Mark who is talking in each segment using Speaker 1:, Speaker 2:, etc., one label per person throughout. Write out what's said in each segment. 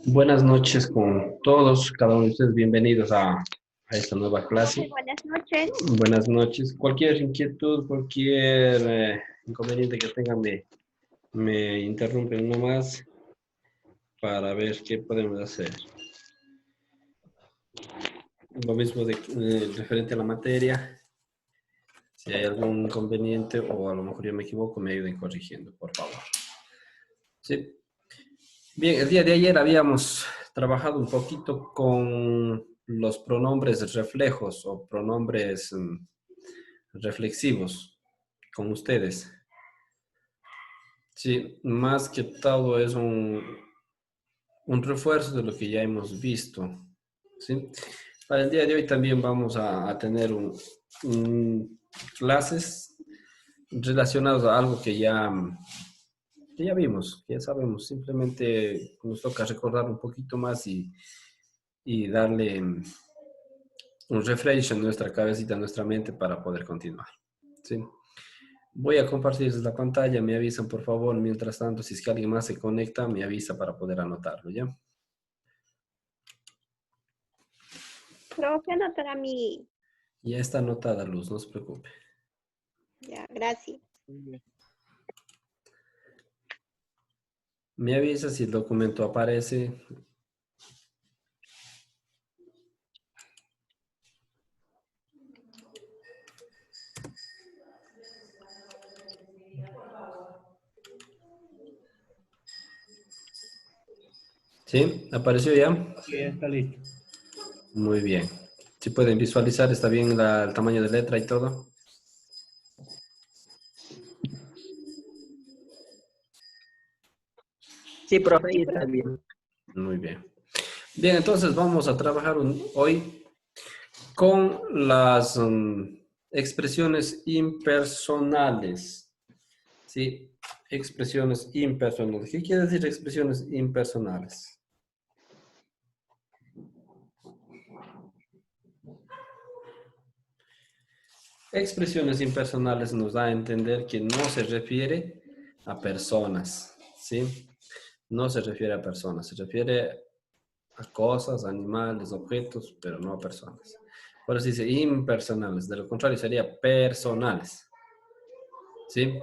Speaker 1: Buenas noches con todos, cada uno de ustedes bienvenidos a esta nueva
Speaker 2: Profe,
Speaker 1: clase.
Speaker 2: buenas noches.
Speaker 1: Buenas noches. Cualquier inquietud, cualquier inconveniente que tengan, me interrumpen nomás para ver qué podemos hacer. Lo mismo referente a la materia. Si hay algún inconveniente o a lo mejor yo me equivoco, me ayuden corrigiendo, por favor. Sí. Bien, el día de ayer habíamos trabajado un poquito con los pronombres reflejos o pronombres reflexivos con ustedes. Sí, más que todo es un refuerzo de lo que ya hemos visto. ¿Sí? Para el día de hoy también vamos a tener clases relacionadas a algo que ya vimos, que ya sabemos. Simplemente nos toca recordar un poquito más y darle un refresh en nuestra cabecita, en nuestra mente para poder continuar. ¿Sí? Voy a compartirles la pantalla, me avisan por favor, mientras tanto, si es que alguien más se conecta, me avisa para poder anotarlo, ¿ya?
Speaker 2: Profe, anotará mi...
Speaker 1: Ya está anotada, Luz, no se preocupe.
Speaker 2: Ya, gracias.
Speaker 1: Me avisa si el documento aparece. ¿Sí? ¿Apareció ya?
Speaker 3: Sí, ya está listo.
Speaker 1: Muy bien. Si pueden visualizar, está bien el tamaño de letra y todo.
Speaker 3: Sí, profe,
Speaker 2: Sí,
Speaker 3: ahí está
Speaker 2: profe.
Speaker 3: bien.
Speaker 1: Muy bien. Bien, entonces vamos a trabajar hoy con las expresiones impersonales. ¿Sí? Expresiones impersonales. ¿Qué quiere decir expresiones impersonales? Expresiones impersonales nos da a entender que no se refiere a personas, ¿sí? No se refiere a personas, se refiere a cosas, animales, objetos, pero no a personas. Por eso dice impersonales, de lo contrario sería personales, ¿sí?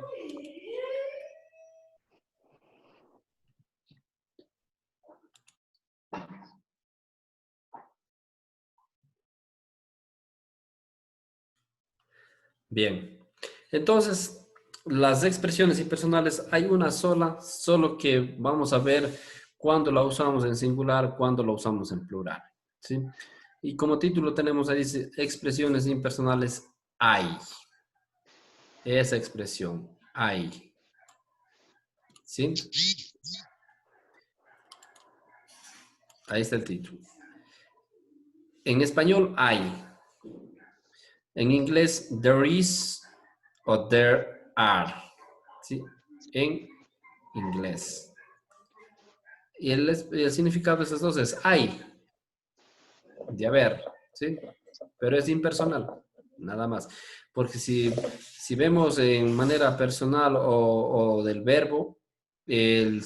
Speaker 1: Bien, entonces las expresiones impersonales hay una sola, solo que vamos a ver cuándo la usamos en singular, cuándo la usamos en plural, ¿sí? Y como título tenemos ahí, dice, expresiones impersonales hay. Esa expresión, hay, ¿sí? Ahí está el título. En español hay. En inglés, there is o there are, ¿sí? En inglés. Y el significado de esas dos es hay, de haber, ¿sí? Pero es impersonal, nada más. Porque si vemos en manera personal o del verbo, el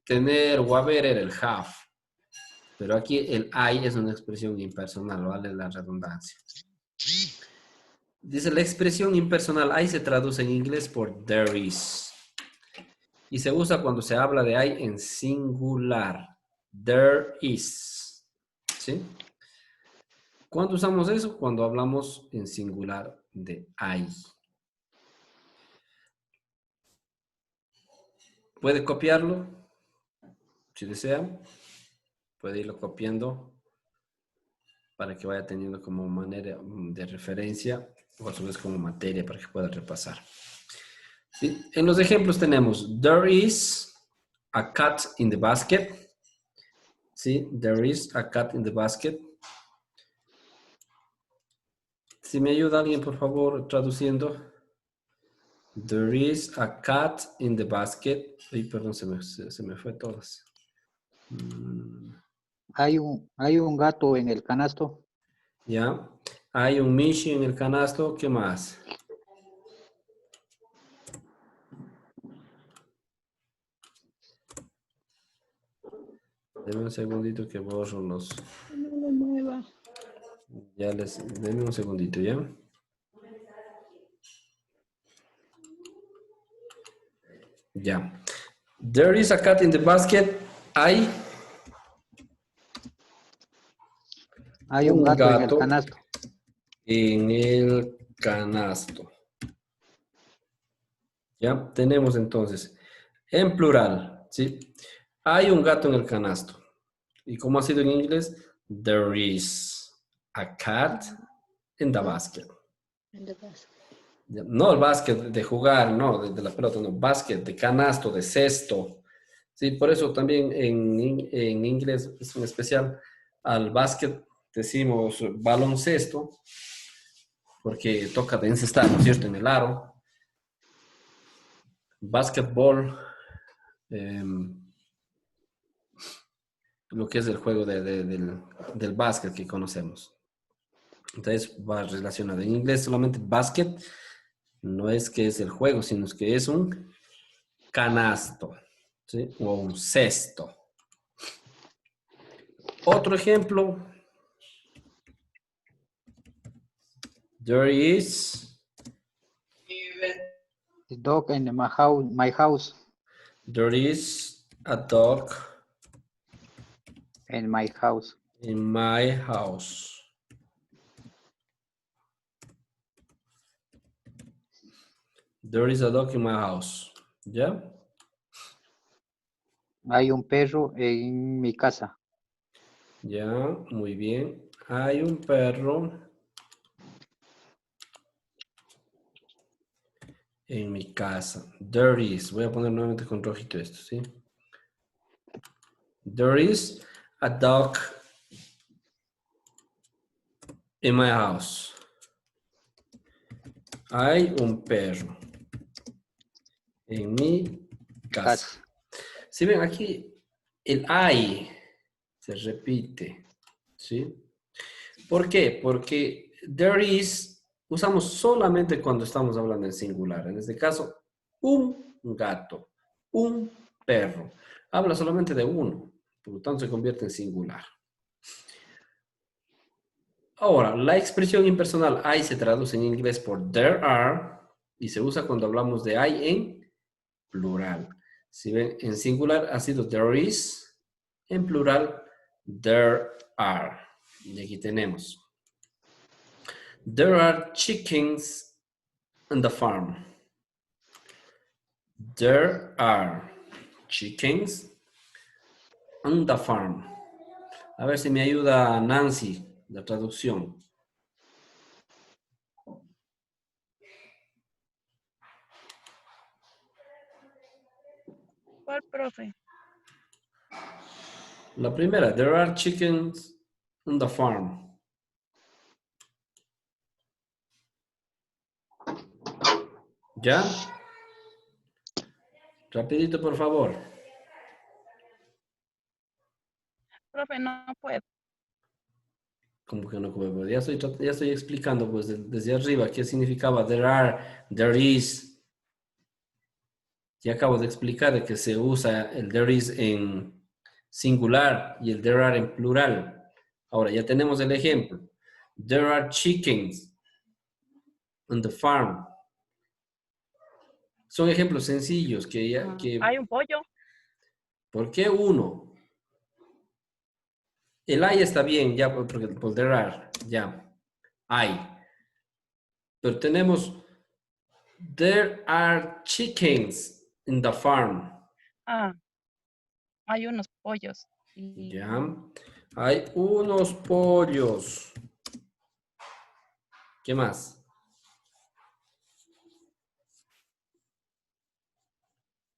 Speaker 1: tener o haber era el have. Pero aquí el hay es una expresión impersonal, vale la redundancia. Dice la expresión impersonal hay se traduce en inglés por there is. Y se usa cuando se habla de hay en singular. There is. ¿Sí? ¿Cuándo usamos eso? Cuando hablamos en singular de hay. Puede copiarlo, si desea. Puede irlo copiando para que vaya teniendo como manera de referencia o a su vez como materia para que pueda repasar. ¿Sí? En los ejemplos tenemos, there is a cat in the basket. ¿Sí? There is a cat in the basket. Si me ayuda alguien, por favor, traduciendo. There is a cat in the basket. Ay, perdón, se me fue todas.
Speaker 4: Hay un gato en el canasto.
Speaker 1: Ya. Hay un Mishi en el canasto. ¿Qué más? Denme un segundito que borro los...
Speaker 2: No lo mueva.
Speaker 1: Ya les... Denme un segundito, ¿ya? Ya. There is a cat in the basket. Hay
Speaker 4: Hay un
Speaker 1: un
Speaker 4: gato en el
Speaker 1: gato
Speaker 4: canasto.
Speaker 1: en el canasto. Ya tenemos entonces en plural, ¿sí? Hay un gato en el canasto. ¿Y cómo ha sido en inglés? There is a cat in the basket. Ya, no el básquet de jugar, no, de la pelota, no, básquet, de canasto, de cesto. Sí, por eso también en inglés es un especial. Al básquet decimos baloncesto, porque toca de encestar, ¿no es cierto?, en el aro. Básquetbol, lo que es el juego del básquet que conocemos. Entonces va relacionado. En inglés solamente básquet no es que es el juego, sino que es un canasto, ¿sí? O un cesto. Otro ejemplo. There is
Speaker 4: The dog in my house.
Speaker 1: There is a dog
Speaker 4: In my house.
Speaker 1: in my house. There is a dog in my house. ¿Ya?
Speaker 4: Hay un perro en mi casa.
Speaker 1: Ya, muy bien. Hay un perro en mi casa. There is. Voy a poner nuevamente con rojito esto, ¿sí? There is a dog in my house. Hay un perro en mi casa. Si ven aquí, el hay se repite, ¿sí? ¿Por qué? Porque there is usamos solamente cuando estamos hablando en singular. En este caso, un gato, un perro. Habla solamente de uno, por lo tanto se convierte en singular. Ahora, la expresión impersonal I se traduce en inglés por there are y se usa cuando hablamos de I en plural. Si ven, en singular ha sido there is, en plural there are. Y aquí tenemos. There are chickens on the farm. There are chickens on the farm. A ver si me ayuda Nancy, la traducción.
Speaker 3: ¿Cuál, profe?
Speaker 1: La primera, there are chickens on the farm. ¿Ya? Rapidito, por favor.
Speaker 3: Profe, no puedo.
Speaker 1: Como que no puedo. Ya estoy explicando pues desde arriba qué significaba there are, there is. Ya acabo de explicar de que se usa el there is en singular y el there are en plural. Ahora ya tenemos el ejemplo. There are chickens on the farm. Son ejemplos sencillos
Speaker 3: Hay un pollo.
Speaker 1: ¿Por qué uno? El hay está bien, ya, porque por there are, ya. Hay. Pero tenemos there are chickens in the farm.
Speaker 3: Hay unos pollos. Y
Speaker 1: Ya. Hay unos pollos. ¿Qué más?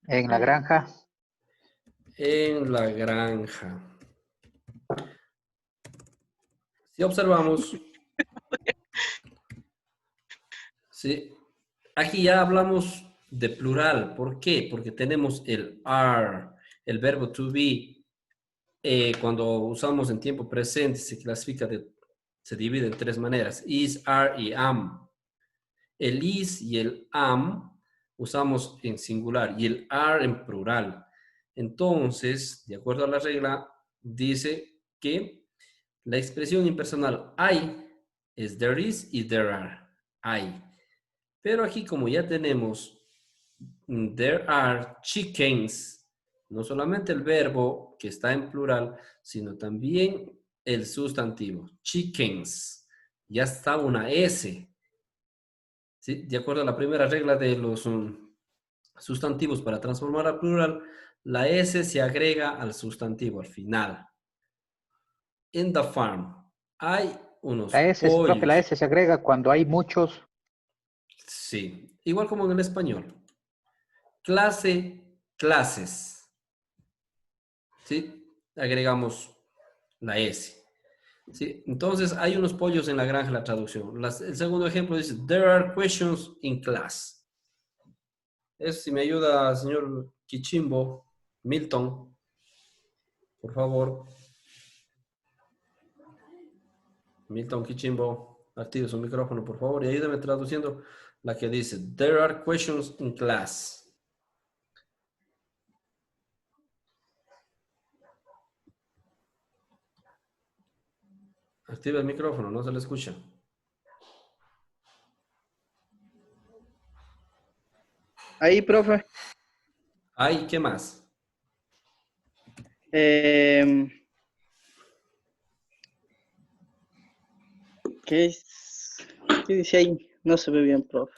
Speaker 4: En la granja.
Speaker 1: En la granja. Si observamos, ¿sí? Aquí ya hablamos de plural. ¿Por qué? Porque tenemos el are, el verbo to be. Cuando usamos en tiempo presente se clasifica se divide en tres maneras: is, are y am. El is y el am usamos en singular y el are en plural. Entonces, de acuerdo a la regla, dice que la expresión impersonal hay es there is y there are. Hay. Pero aquí como ya tenemos there are chickens, no solamente el verbo que está en plural, sino también el sustantivo, chickens. Ya está una S. ¿Sí? De acuerdo a la primera regla de los sustantivos para transformar a plural, la S se agrega al sustantivo al final. In the farm, hay unos
Speaker 4: La S, profe, la
Speaker 1: pollos.
Speaker 4: S se agrega cuando hay muchos.
Speaker 1: Sí, igual como en el español. Clase, clases. ¿Sí? Agregamos la S. ¿Sí? Entonces, hay unos pollos en la granja, la traducción. El segundo ejemplo dice, there are questions in class. Eso si me ayuda, señor Kichimbo, Milton, por favor. Milton Kichimbo, active su micrófono, por favor, y ayúdame traduciendo la que dice, there are questions in class. Activa el micrófono, no se le escucha.
Speaker 5: Ahí, profe.
Speaker 1: Ay, ¿qué más?
Speaker 5: ¿Qué dice ahí? No se ve bien, profe.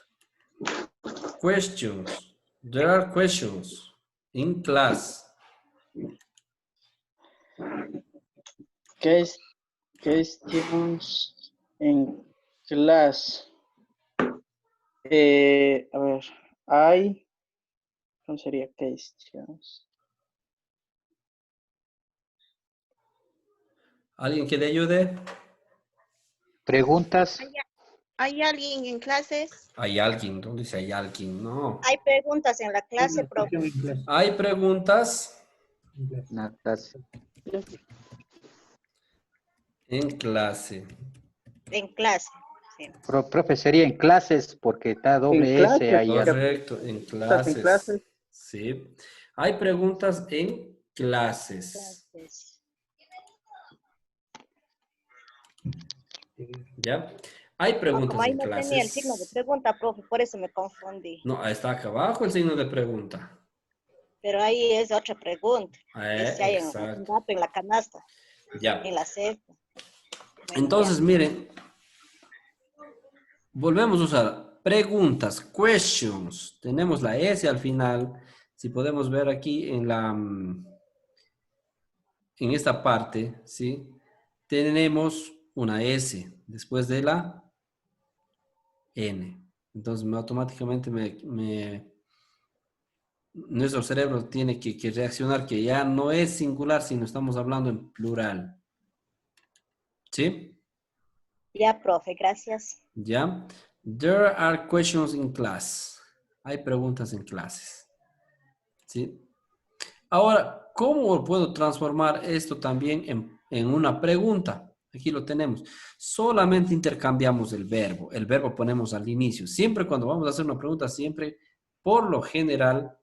Speaker 1: Questions. There are questions in class.
Speaker 5: Questions en class. A ver, hay. ¿Cómo sería questions?
Speaker 1: ¿Alguien que le ayude?
Speaker 4: Preguntas.
Speaker 2: ¿Hay alguien en clases?
Speaker 1: Hay alguien, ¿dónde dice hay alguien? No.
Speaker 2: Hay preguntas en la clase, profe.
Speaker 1: Hay preguntas
Speaker 4: En la clase.
Speaker 1: en clase.
Speaker 2: En clase. Sí.
Speaker 4: Profe, sería en clases porque está doble
Speaker 5: En
Speaker 4: S
Speaker 5: clases,
Speaker 4: ahí.
Speaker 1: Correcto, en
Speaker 5: ¿Estás en
Speaker 1: clases.
Speaker 5: clases?
Speaker 1: Sí. Hay preguntas en clases.
Speaker 2: Clases.
Speaker 1: ¿Ya? Hay preguntas
Speaker 2: Como ahí
Speaker 1: en
Speaker 2: no tenía el signo de
Speaker 1: clases.
Speaker 2: pregunta, profe, por eso me confundí.
Speaker 1: No, ahí está acá abajo el signo de pregunta.
Speaker 2: Pero ahí es otra pregunta. Es si hay un
Speaker 1: Exacto.
Speaker 2: gato en la canasta,
Speaker 1: Ya.
Speaker 2: en la cesta. Bueno,
Speaker 1: Entonces, miren, volvemos a usar preguntas, questions. Tenemos la S al final. Si podemos ver aquí en esta parte, ¿sí? Tenemos una S después de la N. Entonces, automáticamente nuestro cerebro tiene que reaccionar que ya no es singular, sino estamos hablando en plural. ¿Sí?
Speaker 2: ya, profe, gracias.
Speaker 1: ¿Ya? There are questions in class. Hay preguntas en clases. ¿Sí? Ahora, ¿cómo puedo transformar esto también en una pregunta? Aquí lo tenemos. Solamente intercambiamos el verbo. El verbo ponemos al inicio. Siempre cuando vamos a hacer una pregunta, siempre, por lo general,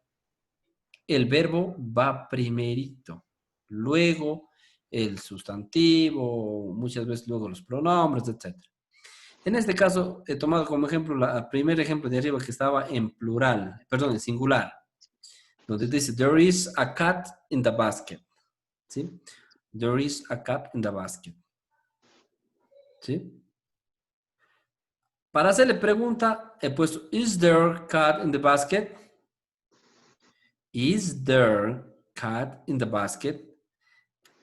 Speaker 1: el verbo va primerito. Luego el sustantivo, muchas veces luego los pronombres, etc. En este caso, he tomado como ejemplo el primer ejemplo de arriba que estaba en plural, perdón, en singular, donde dice, there is a cat in the basket. ¿Sí? There is a cat in the basket. ¿Sí? Para hacerle pregunta, he puesto, is there cat in the basket? Is there cat in the basket?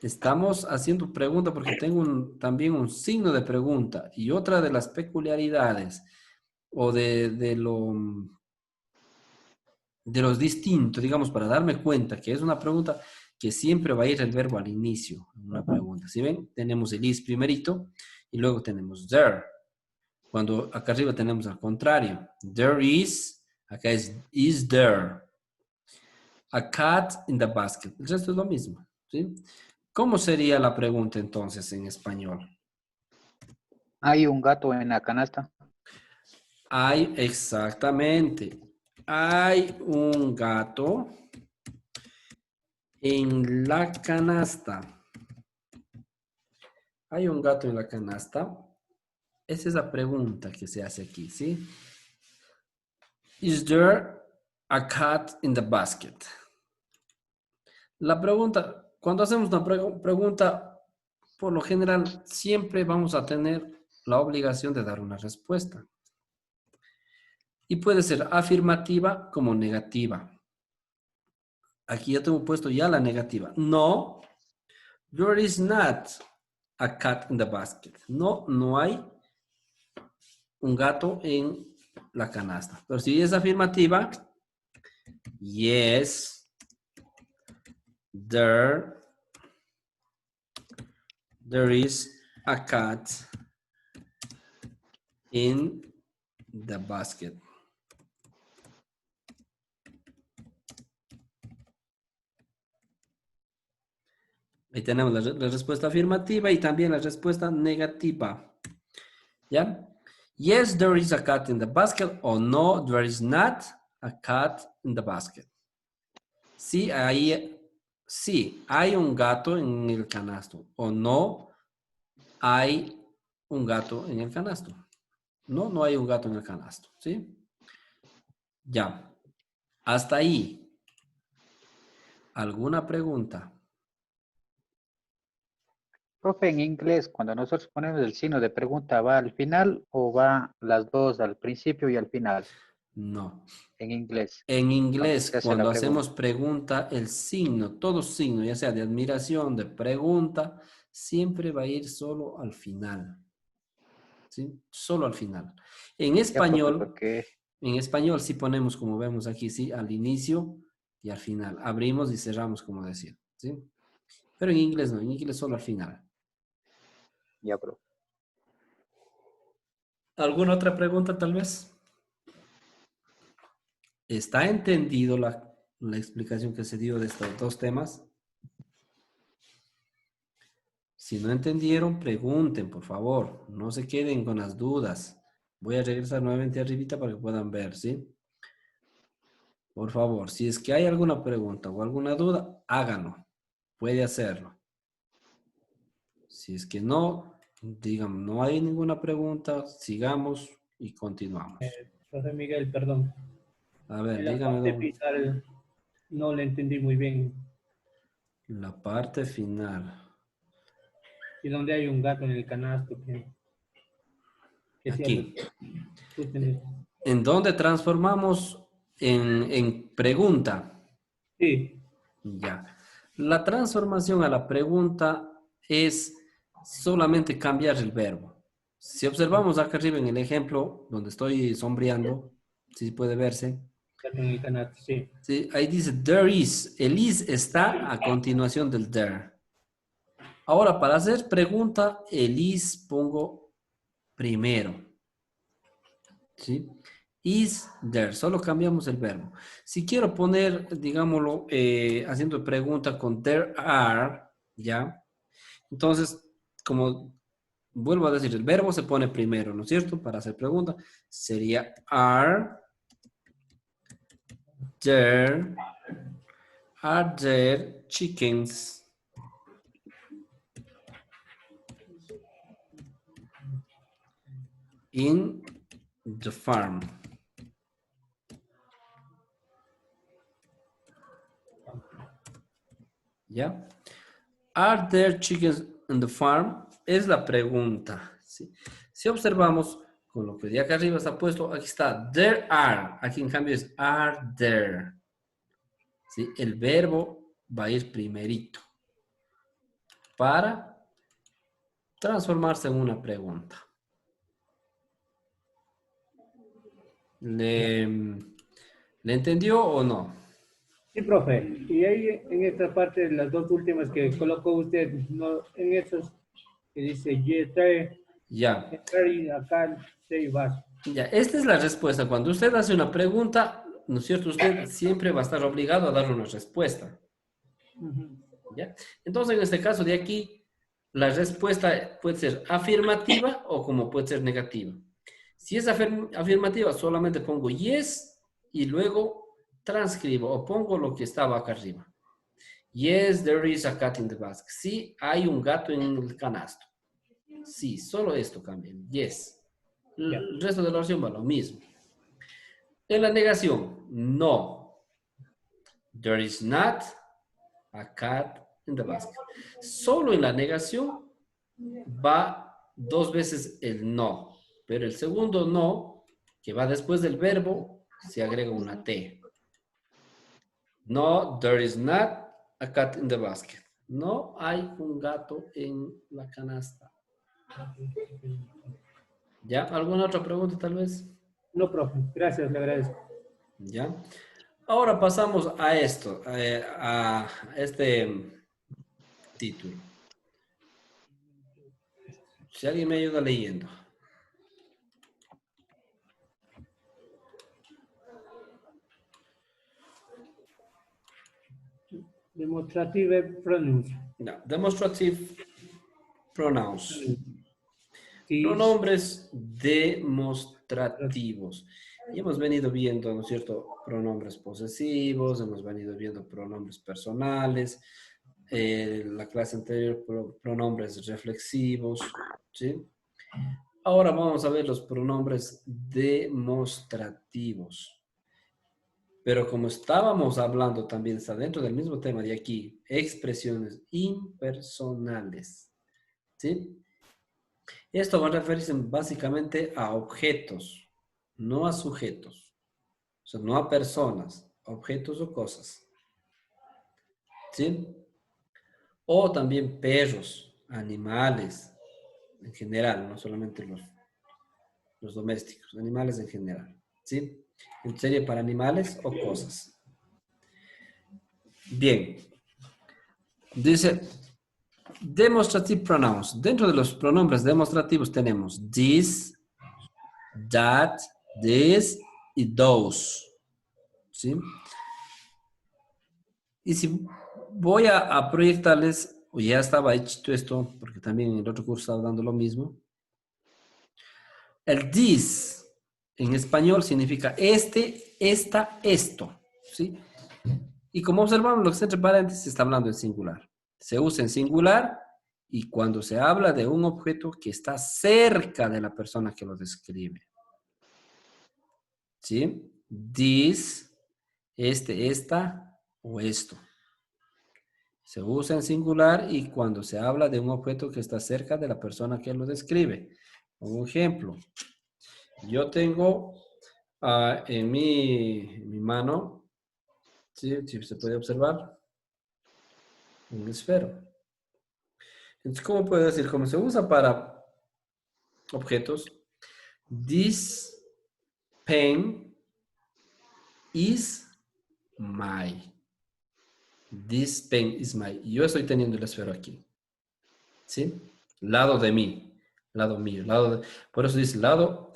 Speaker 1: Estamos haciendo pregunta porque tengo también un signo de pregunta. Y otra de las peculiaridades o de los distintos, digamos, para darme cuenta que es una pregunta que siempre va a ir el verbo al inicio, una pregunta. ¿Sí ven? Tenemos el is primerito y luego tenemos there. Cuando acá arriba tenemos al contrario. There is, acá es is there. A cat in the basket. El resto es lo mismo. ¿Sí? ¿Cómo sería la pregunta entonces en español?
Speaker 4: Hay un gato en la canasta.
Speaker 1: Hay, exactamente. Hay un gato en la canasta. ¿Hay un gato en la canasta? Esa es la pregunta que se hace aquí, ¿sí? Is there a cat in the basket? La pregunta, cuando hacemos una pregunta, por lo general, siempre vamos a tener la obligación de dar una respuesta. Y puede ser afirmativa como negativa. Aquí ya tengo puesto ya la negativa. No, there is not a cat in the basket. No, no hay un gato en la canasta. Pero si es afirmativa, yes, there is a cat in the basket. Ahí tenemos la respuesta afirmativa y también la respuesta negativa. ¿Ya? Yes, there is a cat in the basket. O no, there is not a cat in the basket. Sí, hay un gato en el canasto. O no, hay un gato en el canasto. No, no hay un gato en el canasto. ¿Sí? Ya. Hasta ahí. ¿Alguna pregunta?
Speaker 4: Profe, en inglés, cuando nosotros ponemos el signo de pregunta, ¿va al final o va las dos al principio y al final?
Speaker 1: No.
Speaker 4: En inglés.
Speaker 1: En inglés,
Speaker 4: Se hace
Speaker 1: cuando
Speaker 4: la
Speaker 1: hacemos pregunta, el signo, todo signo, ya sea de admiración, de pregunta, siempre va a ir solo al final. ¿Sí? Solo al final. En
Speaker 4: Ya, profe,
Speaker 1: español,
Speaker 4: porque
Speaker 1: sí ponemos, como vemos aquí, sí, al inicio y al final. Abrimos y cerramos, como decía. ¿Sí? Pero en inglés no, en inglés solo al final.
Speaker 4: ya, profe.
Speaker 1: ¿Alguna otra pregunta tal vez? ¿Está entendido la explicación que se dio de estos dos temas? Si no entendieron, pregunten, por favor. No se queden con las dudas. Voy a regresar nuevamente arribita para que puedan ver, ¿sí? Por favor, si es que hay alguna pregunta o alguna duda, háganlo. Puede hacerlo. Si es que no, digan, no hay ninguna pregunta, sigamos y continuamos.
Speaker 6: Profe Miguel, perdón.
Speaker 1: A ver,
Speaker 6: En la
Speaker 1: dígame.
Speaker 6: parte final no le entendí muy bien.
Speaker 1: La parte final.
Speaker 6: Y donde hay un gato en el canasto que
Speaker 1: Aquí.
Speaker 6: Tú tenés.
Speaker 1: ¿En dónde transformamos en pregunta?
Speaker 6: Sí,
Speaker 1: Ya. La transformación a la pregunta es solamente cambiar el verbo. Si observamos acá arriba en el ejemplo donde estoy sombreando, si puede verse.
Speaker 6: gato en el canasto, sí.
Speaker 1: Sí, ahí dice there is. El is está a continuación del there. Ahora, para hacer pregunta, el is pongo primero. ¿Sí? Is there. Solo cambiamos el verbo. Si quiero poner, digámoslo, haciendo pregunta con there are, ¿ya? Entonces, como vuelvo a decir, el verbo se pone primero, ¿no es cierto? Para hacer pregunta, sería are there chickens in the farm? ¿Ya? Are there chickens in the farm? Es la pregunta. ¿Sí? Si observamos, con lo que de acá arriba está puesto, aquí está there are. Aquí en cambio es are there. ¿Sí? El verbo va a ir primerito para transformarse en una pregunta. ¿Le entendió o no?
Speaker 6: Sí, profe. Y ahí en esta parte, las dos últimas que colocó usted, no, en esos que dice yes, there,
Speaker 1: Ya.
Speaker 6: acá, say, vas.
Speaker 1: Ya, esta es la respuesta. Cuando usted hace una pregunta, ¿no es cierto? Usted siempre va a estar obligado a darle una respuesta. ¿Ya? Entonces, en este caso de aquí, la respuesta puede ser afirmativa o como puede ser negativa. Si es afirmativa, solamente pongo yes y luego transcribo o pongo lo que estaba acá arriba. Yes, there is a cat in the basket. Sí, hay un gato en el canasto. Sí, solo esto cambia. Yes.
Speaker 6: Ya.
Speaker 1: El resto de la oración va lo mismo. En la negación, no. There is not a cat in the basket. Solo en la negación va 2 veces el no. Pero el segundo no, que va después del verbo, se agrega una T. No, there is not a cat in the basket. No hay un gato en la canasta. ¿Ya? ¿Alguna otra pregunta tal vez?
Speaker 6: No, profe. Gracias, le agradezco.
Speaker 1: ¿Ya? Ahora pasamos a esto, a este título. Si alguien me ayuda leyendo.
Speaker 6: Demonstrative pronouns.
Speaker 1: No, demonstrative pronouns.
Speaker 6: This,
Speaker 1: Pronombres demostrativos. Y hemos venido viendo, ¿no es cierto?, pronombres posesivos, hemos venido viendo pronombres personales, la clase anterior, pronombres reflexivos, ¿sí? Ahora vamos a ver los pronombres demostrativos. Pero como estábamos hablando también, está dentro del mismo tema de aquí, expresiones impersonales, ¿sí? Esto va a referirse básicamente a objetos, no a sujetos. O sea, no a personas, objetos o cosas. ¿Sí? O también perros, animales, en general, no solamente los domésticos, animales en general. ¿Sí? Sería para animales o cosas. Bien. Dice, demonstrative pronouns. Dentro de los pronombres demostrativos tenemos this, that, this y those. ¿Sí? Y si voy a proyectarles, o ya estaba hecho esto, porque también en el otro curso estaba dando lo mismo. El this en español significa este, esta, esto. ¿Sí? Y como observamos, lo que está entre paréntesis está hablando en singular. Se usa en singular y cuando se habla de un objeto que está cerca de la persona que lo describe. ¿Sí? This, este, esta o esto. Se usa en singular y cuando se habla de un objeto que está cerca de la persona que lo describe. Un ejemplo. Yo tengo en mi mano, ¿sí? Si se puede observar, un esfero. Entonces, ¿cómo puedo decir? Como se usa para objetos, this pen is my. This pen is my. Yo estoy teniendo el esfero aquí. ¿Sí? Lado de mí. Lado mío. Por eso dice lado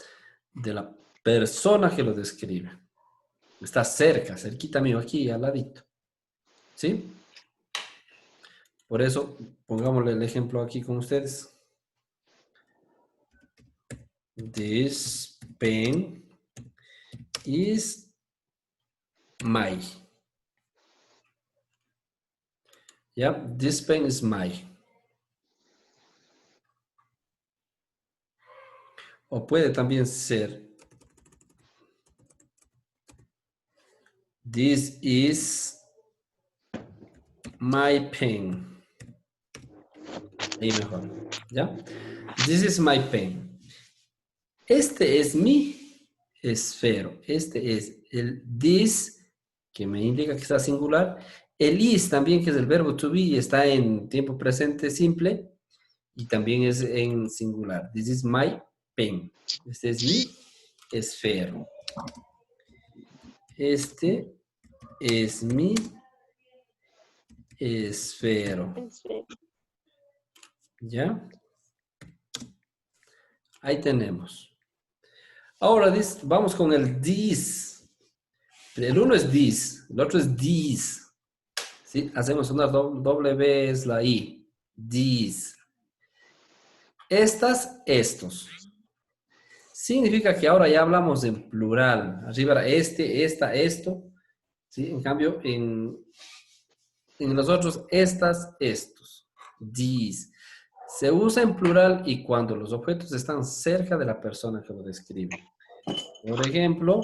Speaker 1: de la persona que lo describe. Está cerca, cerquita mío, aquí, al ladito. ¿Sí? Por eso, pongámosle el ejemplo aquí con ustedes. This pen is my. ¿Ya? This pen is my. O puede también ser this is my pen. Ahí mejor. ¿Ya? This is my pen. Este es mi esfero. Este es el this, que me indica que está singular. El is también, que es el verbo to be, está en tiempo presente simple y también es en singular. This is my pen. Este es mi esfero. Este es mi esfero. ¿Ya? Ahí tenemos. Ahora vamos con el this. El uno es this, el otro es this. ¿Sí? Hacemos una doble V, es la I. This. Estas, estos. Significa que ahora ya hablamos en plural. Arriba era este, esta, esto. ¿Sí? En cambio, en los otros, estas, estos. These. Se usa en plural y cuando los objetos están cerca de la persona que lo describe. Por ejemplo,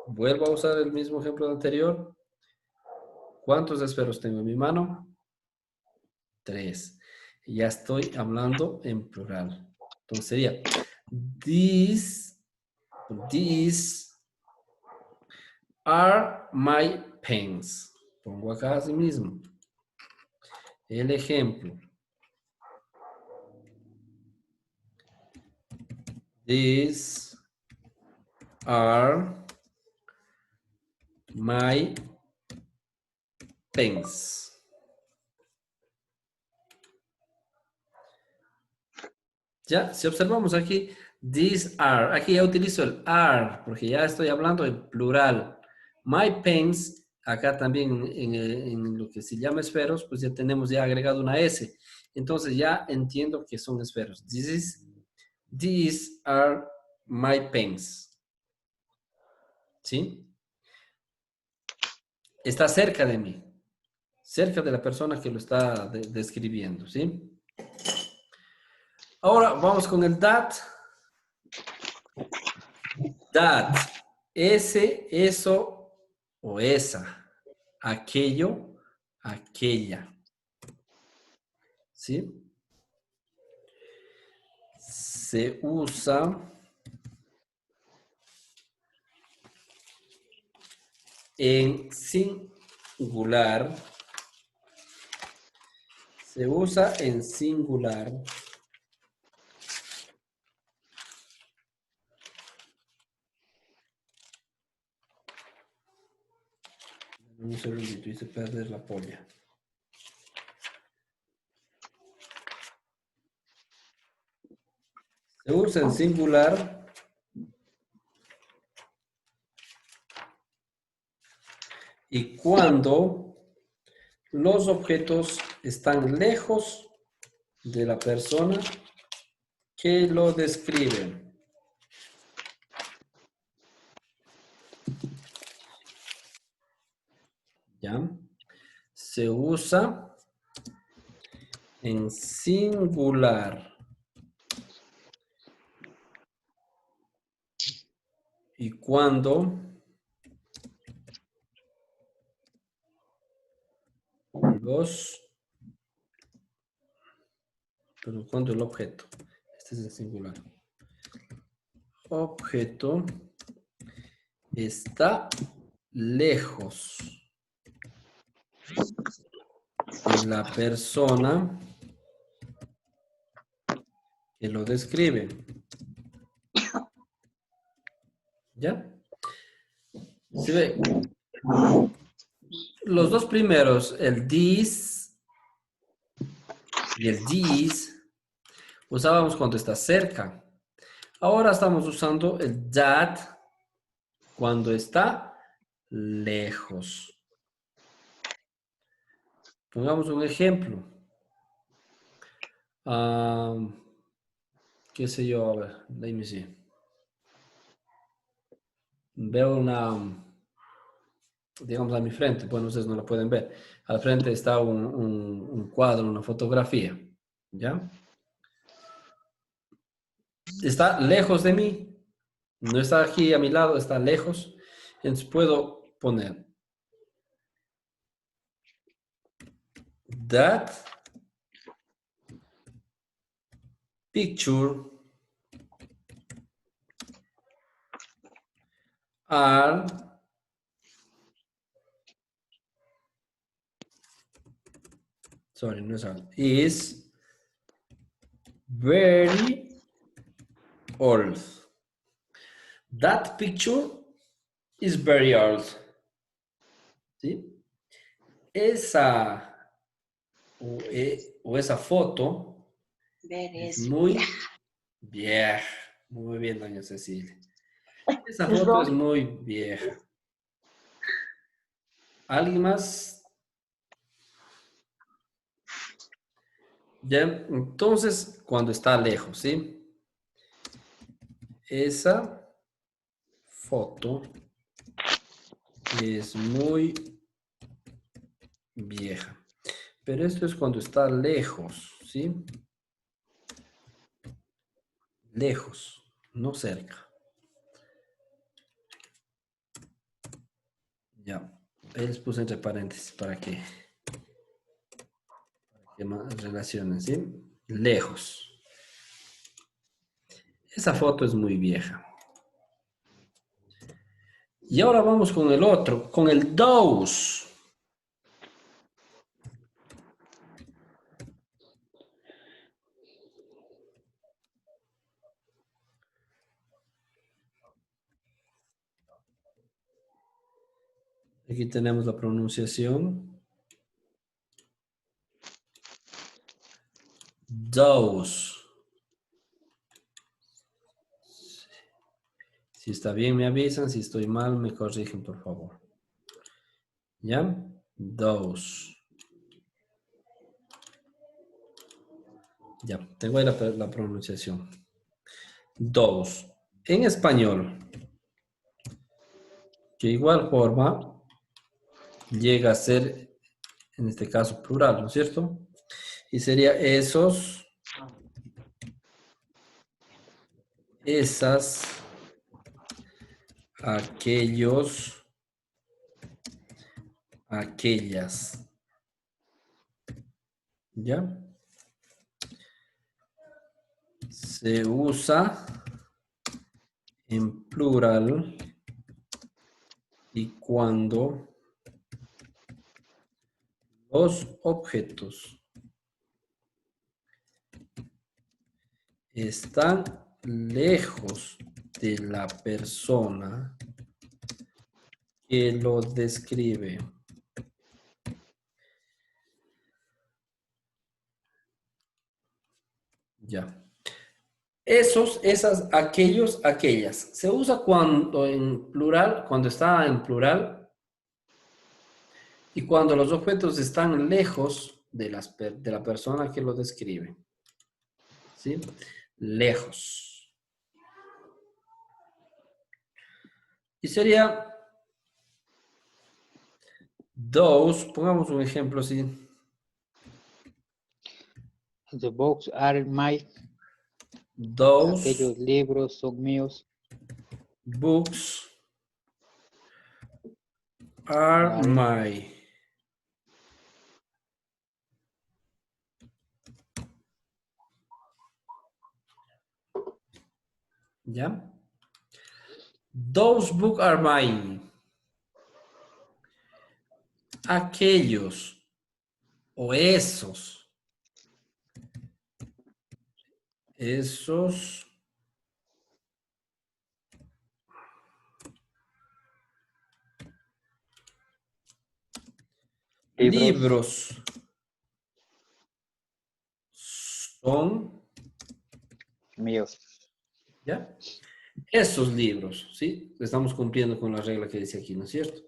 Speaker 1: vuelvo a usar el mismo ejemplo anterior. ¿Cuántos esferos tengo en mi mano? 3. Ya estoy hablando en plural. Entonces sería, these are my pens. Pongo acá así mismo. El ejemplo. These are my pens. Ya, si observamos aquí, these are, aquí ya utilizo el are, porque ya estoy hablando en plural. My pens, acá también en lo que se llama esferos, pues ya tenemos ya agregado una S. Entonces ya entiendo que son esferos. These are my pens. ¿Sí? Está cerca de mí. Cerca de la persona que lo está describiendo, ¿sí? Ahora vamos con el that. That. Ese, eso o esa. Aquello, aquella. ¿Sí? Se usa en singular. Se usa en singular. Un segundito, hice perder la polla. Se usa en singular y cuando los objetos están lejos de la persona que lo describe. ¿Ya? Se usa en singular. Y cuando pero cuando el objeto, este es el singular. Objeto está lejos de la persona que lo describe. ¿Ya? ¿Se ve? Los dos primeros, el this y el these, usábamos cuando está cerca. Ahora estamos usando el that cuando está lejos. Pongamos un ejemplo. ¿Qué sé yo? A ver, let me see. Veo una, digamos, a mi frente. Bueno, ustedes no la pueden ver. Al frente está un cuadro, una fotografía. ¿Ya? Está lejos de mí. No está aquí a mi lado, está lejos. Entonces puedo poner that picture are sorry, no es are, is very old. That picture is very old. ¿Sí? Esa o esa foto es muy vieja. Muy bien, doña Cecilia. Esa foto es muy vieja. ¿Alguien más? Ya, entonces, cuando está lejos, ¿sí? Esa foto es muy vieja. Pero esto es cuando está lejos, ¿sí? Lejos, no cerca. Ya. Ahí les puse entre paréntesis para que más relacionen, ¿sí? Lejos. Esa foto es muy vieja. Y ahora vamos con el otro, con el those. Aquí tenemos la pronunciación. Those. Si está bien me avisan, si estoy mal me corrigen por favor. ¿Ya? Those. Ya, tengo ahí la pronunciación. Those. En español, de igual forma, llega a ser, en este caso, plural, ¿no es cierto? Y sería esos, esas, aquellos, aquellas. ¿Ya? Se usa en plural y cuando los objetos están lejos de la persona que lo describe. Ya. Esos, esas, aquellos, aquellas. Se usa cuando en plural, cuando está en plural y cuando los objetos están lejos de la persona que lo describe. ¿Sí? Lejos. Y sería those, pongamos un ejemplo así.
Speaker 4: The books are mine.
Speaker 1: Those
Speaker 4: Aquellos libros son míos.
Speaker 1: books are my. ¿Ya? Those books are mine. Aquellos o esos. Esos libros son
Speaker 4: Míos.
Speaker 1: ¿ya? Esos libros, ¿sí? Estamos cumpliendo con la regla que dice aquí, ¿no es cierto?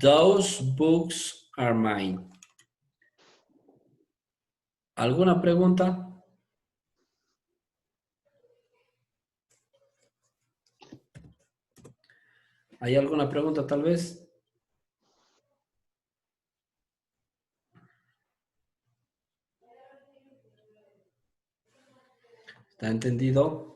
Speaker 1: Those books are mine. ¿Alguna pregunta? ¿Hay alguna pregunta tal vez? ¿Está entendido?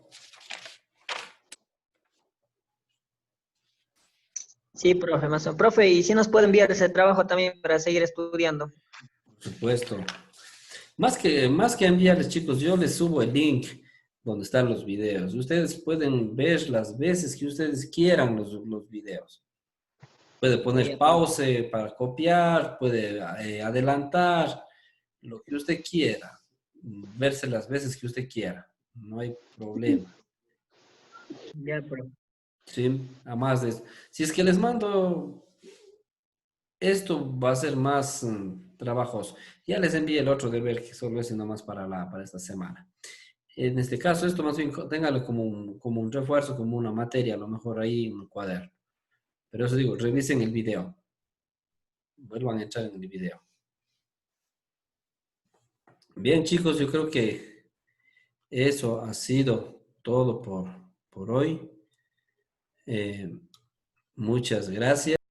Speaker 7: Sí, profe, más o- profe, y si nos puede enviar ese trabajo también para seguir estudiando.
Speaker 1: Por supuesto. Más que enviarles, chicos, yo les subo el link donde están los videos. Ustedes pueden ver las veces que ustedes quieran los videos. Puede poner
Speaker 7: Ya,
Speaker 1: pause para copiar, puede adelantar, lo que usted quiera. Verse las veces que usted quiera. No hay problema.
Speaker 7: ya, profe.
Speaker 1: ¿Sí? Además de eso. Si es que les mando, esto va a ser más trabajoso. Ya les envié el otro deber que solo es nomás para esta semana. En este caso, esto más bien téngalo como un refuerzo, como una materia, a lo mejor ahí en un cuaderno. Pero eso digo, revisen el video. Vuelvan a entrar en el video. Bien, chicos, yo creo que eso ha sido todo por hoy. Muchas gracias.